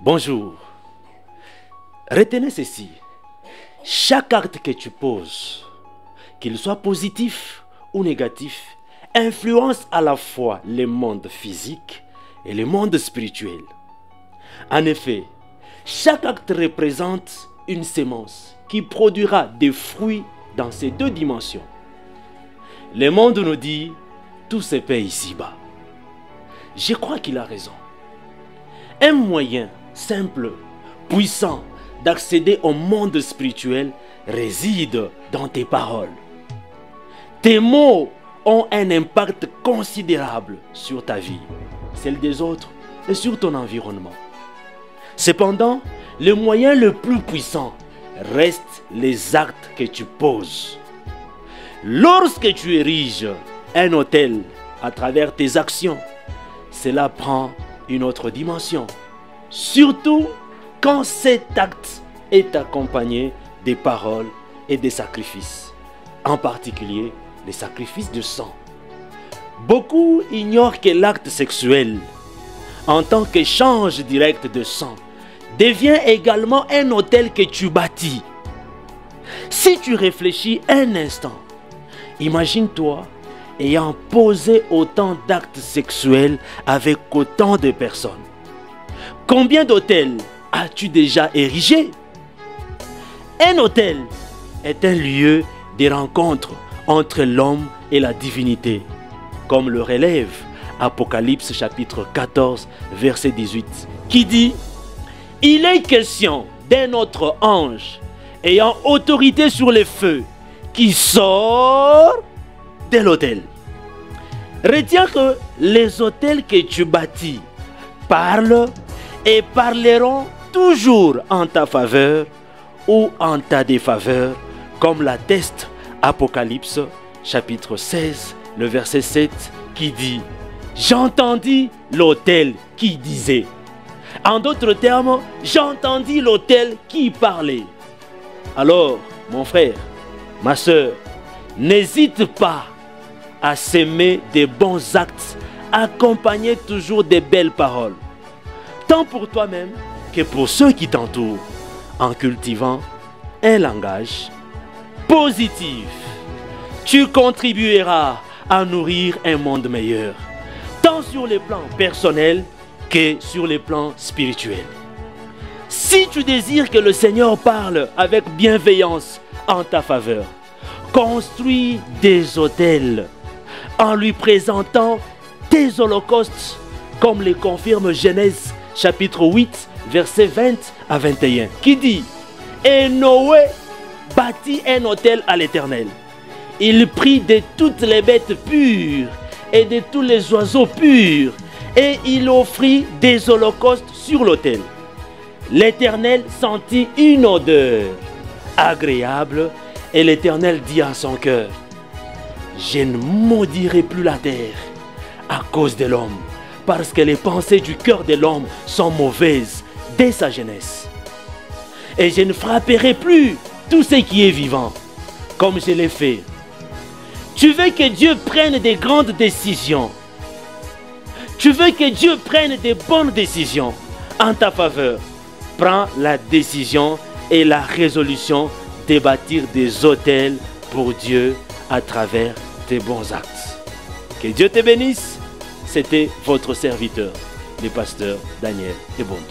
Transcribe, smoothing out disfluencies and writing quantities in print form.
Bonjour. Retenez ceci. Chaque acte que tu poses, qu'il soit positif ou négatif, influence à la fois le monde physique et le monde spirituel. En effet, chaque acte représente une sémence qui produira des fruits dans ces deux dimensions. Le monde nous dit « tout se paie ici-bas ». Je crois qu'il a raison. Un moyen simple, puissant d'accéder au monde spirituel réside dans tes paroles. Tes mots ont un impact considérable sur ta vie, celle des autres et sur ton environnement. Cependant, le moyen le plus puissant reste les actes que tu poses. Lorsque tu ériges un autel à travers tes actions, cela prend une autre dimension. Surtout quand cet acte est accompagné des paroles et des sacrifices, en particulier les sacrifices de sang. Beaucoup ignorent que l'acte sexuel, en tant qu'échange direct de sang, devient également un autel que tu bâtis. Si tu réfléchis un instant, imagine-toi ayant posé autant d'actes sexuels avec autant de personnes. Combien d'autels as-tu déjà érigé? Un autel est un lieu de rencontre entre l'homme et la divinité, comme le relève Apocalypse chapitre 14, verset 18, qui dit « Il est question d'un autre ange ayant autorité sur les feux qui sort de l'autel. » Retiens que les autels que tu bâtis parlent et parleront toujours en ta faveur ou en ta défaveur, comme l'atteste Apocalypse chapitre 16, le verset 7, qui dit « J'entendis l'autel qui disait ». En d'autres termes, j'entendis l'autel qui parlait. Alors, mon frère, ma soeur, n'hésite pas à s'aimer des bons actes, accompagnés toujours des belles paroles, tant pour toi-même que pour ceux qui t'entourent, en cultivant un langage positif. Tu contribueras à nourrir un monde meilleur, tant sur les plans personnels que sur les plans spirituels. Si tu désires que le Seigneur parle avec bienveillance en ta faveur, construis des autels en lui présentant tes holocaustes, comme les confirme Genèse chapitre 8, versets 20 à 21, qui dit « Et Noé bâtit un autel à l'Éternel. Il prit de toutes les bêtes pures et de tous les oiseaux purs, et il offrit des holocaustes sur l'autel. L'Éternel sentit une odeur agréable, et l'Éternel dit à son cœur, je ne maudirai plus la terre à cause de l'homme, parce que les pensées du cœur de l'homme sont mauvaises dès sa jeunesse. Et je ne frapperai plus tout ce qui est vivant, comme je l'ai fait. » Tu veux que Dieu prenne des grandes décisions. Tu veux que Dieu prenne des bonnes décisions en ta faveur. Prends la décision et la résolution de bâtir des autels pour Dieu à travers tes bons actes. Que Dieu te bénisse. C'était votre serviteur, le pasteur Daniel Ebondo.